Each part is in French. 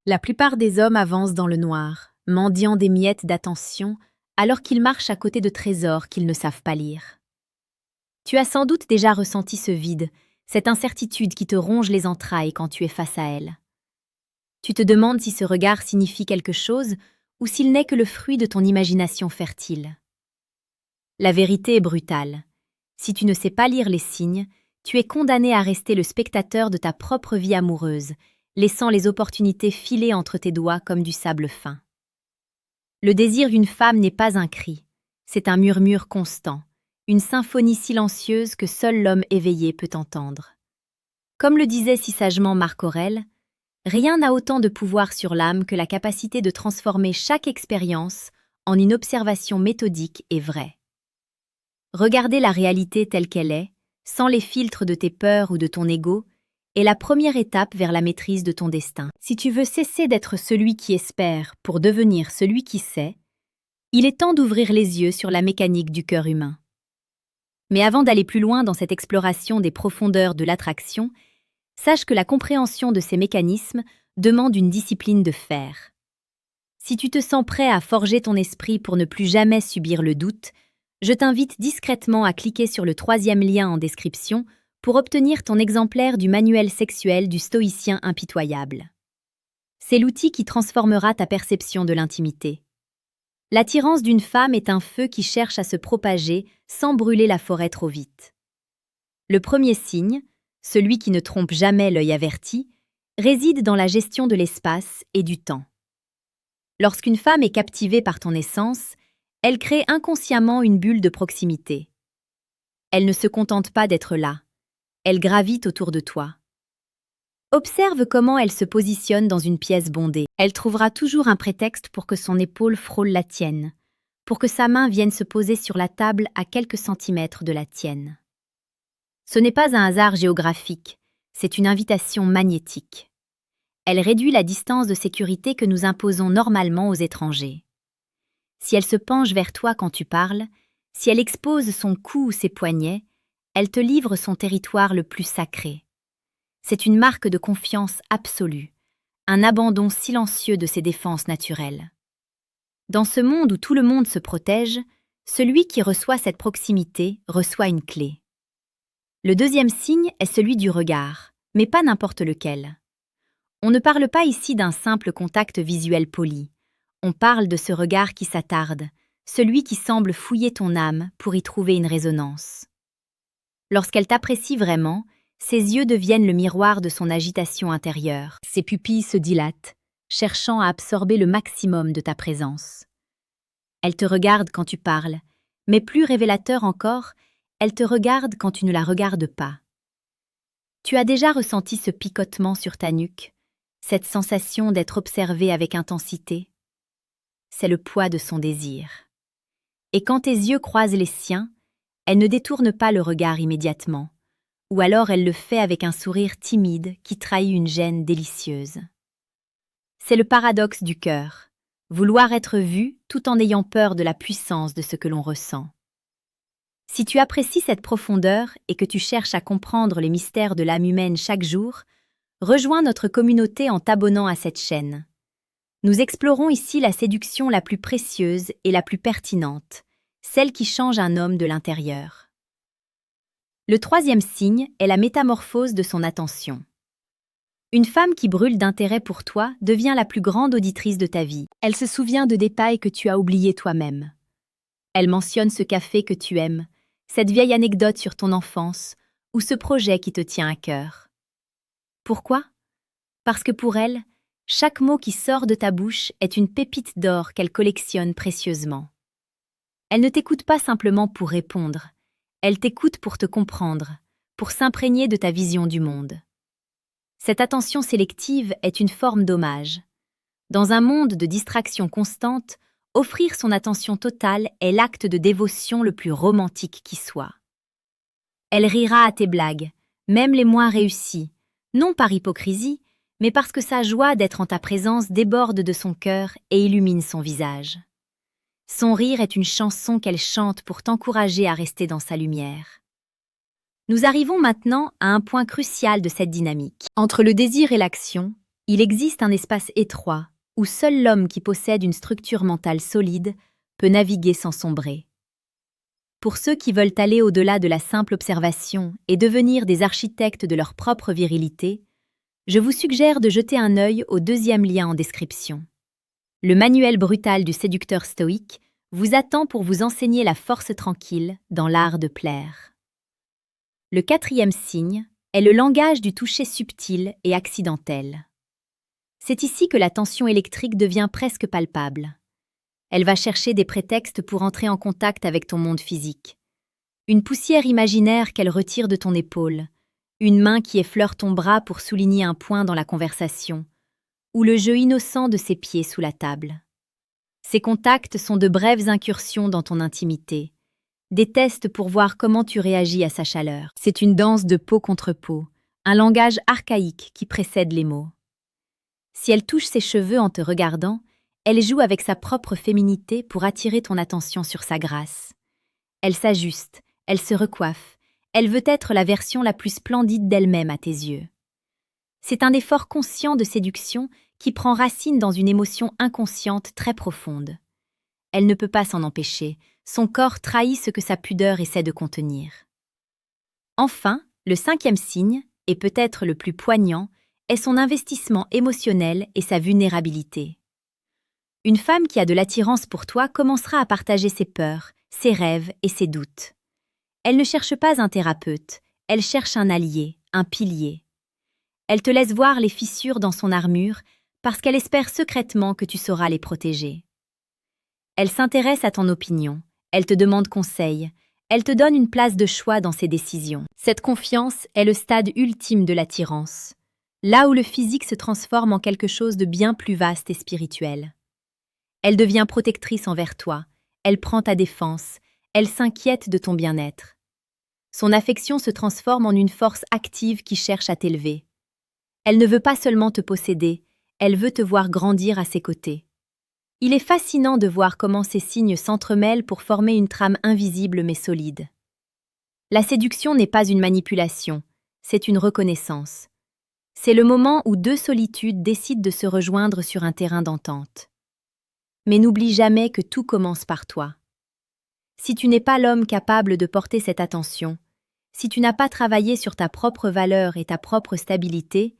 La plupart des hommes avancent dans le noir, mendiant des miettes d'attention, alors qu'ils marchent à côté de trésors qu'ils ne savent pas lire. Tu as sans doute déjà ressenti ce vide, cette incertitude qui te ronge les entrailles quand tu es face à elle. Tu te demandes si ce regard signifie quelque chose ou s'il n'est que le fruit de ton imagination fertile. La vérité est brutale. Si tu ne sais pas lire les signes, tu es condamné à rester le spectateur de ta propre vie amoureuse, laissant les opportunités filer entre tes doigts comme du sable fin. Le désir d'une femme n'est pas un cri, c'est un murmure constant, une symphonie silencieuse que seul l'homme éveillé peut entendre. Comme le disait si sagement Marc Aurèle, rien n'a autant de pouvoir sur l'âme que la capacité de transformer chaque expérience en une observation méthodique et vraie. Regarder la réalité telle qu'elle est, sans les filtres de tes peurs ou de ton ego, est la première étape vers la maîtrise de ton destin. Si tu veux cesser d'être celui qui espère pour devenir celui qui sait, il est temps d'ouvrir les yeux sur la mécanique du cœur humain. Mais avant d'aller plus loin dans cette exploration des profondeurs de l'attraction, sache que la compréhension de ces mécanismes demande une discipline de fer. Si tu te sens prêt à forger ton esprit pour ne plus jamais subir le doute, je t'invite discrètement à cliquer sur le 3e lien en description pour obtenir ton exemplaire du manuel sexuel du stoïcien impitoyable. C'est l'outil qui transformera ta perception de l'intimité. L'attirance d'une femme est un feu qui cherche à se propager sans brûler la forêt trop vite. Le premier signe, celui qui ne trompe jamais l'œil averti, réside dans la gestion de l'espace et du temps. Lorsqu'une femme est captivée par ton essence, elle crée inconsciemment une bulle de proximité. Elle ne se contente pas d'être là. Elle gravite autour de toi. Observe comment elle se positionne dans une pièce bondée. Elle trouvera toujours un prétexte pour que son épaule frôle la tienne, pour que sa main vienne se poser sur la table à quelques centimètres de la tienne. Ce n'est pas un hasard géographique, c'est une invitation magnétique. Elle réduit la distance de sécurité que nous imposons normalement aux étrangers. Si elle se penche vers toi quand tu parles, si elle expose son cou ou ses poignets, elle te livre son territoire le plus sacré. C'est une marque de confiance absolue, un abandon silencieux de ses défenses naturelles. Dans ce monde où tout le monde se protège, celui qui reçoit cette proximité reçoit une clé. Le deuxième signe est celui du regard, mais pas n'importe lequel. On ne parle pas ici d'un simple contact visuel poli. On parle de ce regard qui s'attarde, celui qui semble fouiller ton âme pour y trouver une résonance. Lorsqu'elle t'apprécie vraiment, ses yeux deviennent le miroir de son agitation intérieure. Ses pupilles se dilatent, cherchant à absorber le maximum de ta présence. Elle te regarde quand tu parles, mais plus révélateur encore, elle te regarde quand tu ne la regardes pas. Tu as déjà ressenti ce picotement sur ta nuque, cette sensation d'être observé avec intensité? C'est le poids de son désir. Et quand tes yeux croisent les siens, elle ne détourne pas le regard immédiatement, ou alors elle le fait avec un sourire timide qui trahit une gêne délicieuse. C'est le paradoxe du cœur, vouloir être vu tout en ayant peur de la puissance de ce que l'on ressent. Si tu apprécies cette profondeur et que tu cherches à comprendre les mystères de l'âme humaine chaque jour, rejoins notre communauté en t'abonnant à cette chaîne. Nous explorons ici la séduction la plus précieuse et la plus pertinente, celle qui change un homme de l'intérieur. Le troisième signe est la métamorphose de son attention. Une femme qui brûle d'intérêt pour toi devient la plus grande auditrice de ta vie. Elle se souvient de détails que tu as oubliés toi-même. Elle mentionne ce café que tu aimes, cette vieille anecdote sur ton enfance ou ce projet qui te tient à cœur. Pourquoi? Parce que pour elle, chaque mot qui sort de ta bouche est une pépite d'or qu'elle collectionne précieusement. Elle ne t'écoute pas simplement pour répondre, elle t'écoute pour te comprendre, pour s'imprégner de ta vision du monde. Cette attention sélective est une forme d'hommage. Dans un monde de distraction constante, offrir son attention totale est l'acte de dévotion le plus romantique qui soit. Elle rira à tes blagues, même les moins réussies, non par hypocrisie, mais parce que sa joie d'être en ta présence déborde de son cœur et illumine son visage. Son rire est une chanson qu'elle chante pour t'encourager à rester dans sa lumière. Nous arrivons maintenant à un point crucial de cette dynamique. Entre le désir et l'action, Il existe un espace étroit où seul l'homme qui possède une structure mentale solide peut naviguer sans sombrer. Pour ceux qui veulent aller au-delà de la simple observation et devenir des architectes de leur propre virilité, je vous suggère de jeter un œil au deuxième lien en description. Le manuel brutal du séducteur stoïque vous attend pour vous enseigner la force tranquille dans l'art de plaire. Le quatrième signe est le langage du toucher subtil et accidentel. C'est ici que la tension électrique devient presque palpable. Elle va chercher des prétextes pour entrer en contact avec ton monde physique. Une poussière imaginaire qu'elle retire de ton épaule, une main qui effleure ton bras pour souligner un point dans la conversation, ou le jeu innocent de ses pieds sous la table. Ces contacts sont de brèves incursions dans ton intimité, des tests pour voir comment tu réagis à sa chaleur. C'est une danse de peau contre peau, un langage archaïque qui précède les mots. Si elle touche ses cheveux en te regardant, elle joue avec sa propre féminité pour attirer ton attention sur sa grâce. Elle s'ajuste, elle se recoiffe, elle veut être la version la plus splendide d'elle-même à tes yeux. C'est un effort conscient de séduction qui prend racine dans une émotion inconsciente très profonde. Elle ne peut pas s'en empêcher, son corps trahit ce que sa pudeur essaie de contenir. Enfin, le cinquième signe, et peut-être le plus poignant, est son investissement émotionnel et sa vulnérabilité. Une femme qui a de l'attirance pour toi commencera à partager ses peurs, ses rêves et ses doutes. Elle ne cherche pas un thérapeute, elle cherche un allié, un pilier. Elle te laisse voir les fissures dans son armure parce qu'elle espère secrètement que tu sauras les protéger. Elle s'intéresse à ton opinion, elle te demande conseil, elle te donne une place de choix dans ses décisions. Cette confiance est le stade ultime de l'attirance, là où le physique se transforme en quelque chose de bien plus vaste et spirituel. Elle devient protectrice envers toi, elle prend ta défense, elle s'inquiète de ton bien-être. Son affection se transforme en une force active qui cherche à t'élever. Elle ne veut pas seulement te posséder, elle veut te voir grandir à ses côtés. Il est fascinant de voir comment ces signes s'entremêlent pour former une trame invisible mais solide. La séduction n'est pas une manipulation, c'est une reconnaissance. C'est le moment où deux solitudes décident de se rejoindre sur un terrain d'entente. Mais n'oublie jamais que tout commence par toi. Si tu n'es pas l'homme capable de porter cette attention, si tu n'as pas travaillé sur ta propre valeur et ta propre stabilité,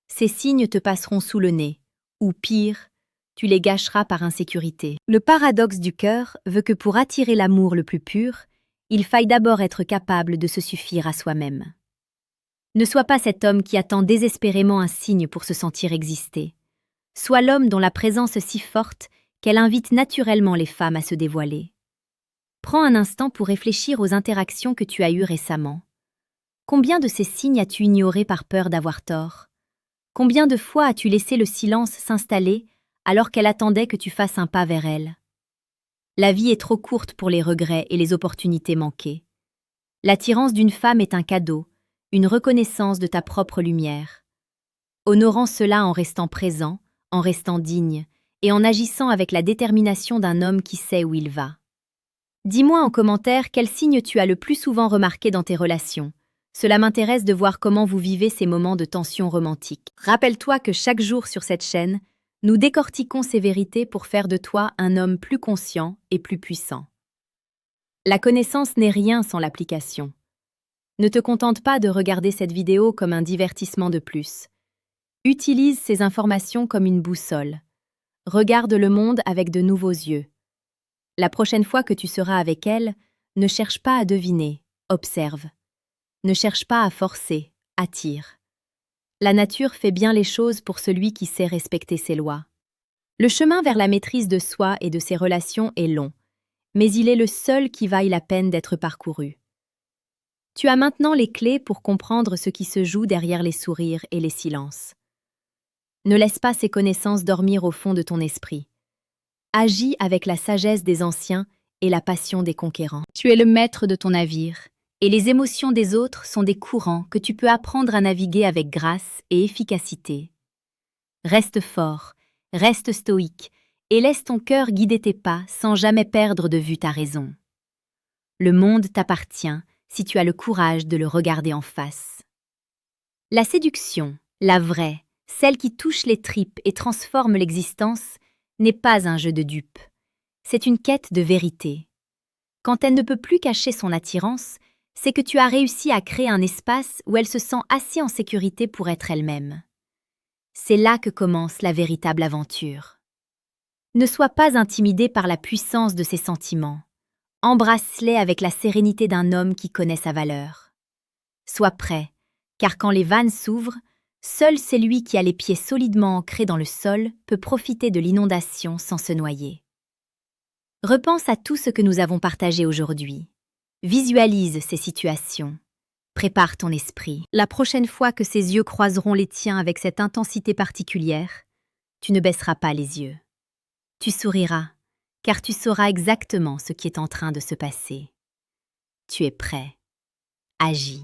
ces signes te passeront sous le nez, ou pire, tu les gâcheras par insécurité. Le paradoxe du cœur veut que pour attirer l'amour le plus pur, il faille d'abord être capable de se suffire à soi-même. Ne sois pas cet homme qui attend désespérément un signe pour se sentir exister. Sois l'homme dont la présence est si forte qu'elle invite naturellement les femmes à se dévoiler. Prends un instant pour réfléchir aux interactions que tu as eues récemment. Combien de ces signes as-tu ignorés par peur d'avoir tort? Combien de fois as-tu laissé le silence s'installer alors qu'elle attendait que tu fasses un pas vers elle? La vie est trop courte pour les regrets et les opportunités manquées. L'attirance d'une femme est un cadeau, une reconnaissance de ta propre lumière. Honorant cela en restant présent, en restant digne, et en agissant avec la détermination d'un homme qui sait où il va. Dis-moi en commentaire quel signe tu as le plus souvent remarqué dans tes relations. Cela m'intéresse de voir comment vous vivez ces moments de tension romantique. Rappelle-toi que chaque jour sur cette chaîne, nous décortiquons ces vérités pour faire de toi un homme plus conscient et plus puissant. La connaissance n'est rien sans l'application. Ne te contente pas de regarder cette vidéo comme un divertissement de plus. Utilise ces informations comme une boussole. Regarde le monde avec de nouveaux yeux. La prochaine fois que tu seras avec elle, ne cherche pas à deviner, observe. Ne cherche pas à forcer, attire. La nature fait bien les choses pour celui qui sait respecter ses lois. Le chemin vers la maîtrise de soi et de ses relations est long, mais il est le seul qui vaille la peine d'être parcouru. Tu as maintenant les clés pour comprendre ce qui se joue derrière les sourires et les silences. Ne laisse pas ces connaissances dormir au fond de ton esprit. Agis avec la sagesse des anciens et la passion des conquérants. Tu es le maître de ton navire, et les émotions des autres sont des courants que tu peux apprendre à naviguer avec grâce et efficacité. Reste fort, reste stoïque, et laisse ton cœur guider tes pas sans jamais perdre de vue ta raison. Le monde t'appartient si tu as le courage de le regarder en face. La séduction, la vraie, celle qui touche les tripes et transforme l'existence, n'est pas un jeu de dupes. C'est une quête de vérité. Quand elle ne peut plus cacher son attirance, c'est que tu as réussi à créer un espace où elle se sent assez en sécurité pour être elle-même. C'est là que commence la véritable aventure. Ne sois pas intimidé par la puissance de ses sentiments. Embrasse-les avec la sérénité d'un homme qui connaît sa valeur. Sois prêt, car quand les vannes s'ouvrent, seul celui qui a les pieds solidement ancrés dans le sol peut profiter de l'inondation sans se noyer. Repense à tout ce que nous avons partagé aujourd'hui. Visualise ces situations. Prépare ton esprit. La prochaine fois que ses yeux croiseront les tiens avec cette intensité particulière, tu ne baisseras pas les yeux. Tu souriras, car tu sauras exactement ce qui est en train de se passer. Tu es prêt. Agis.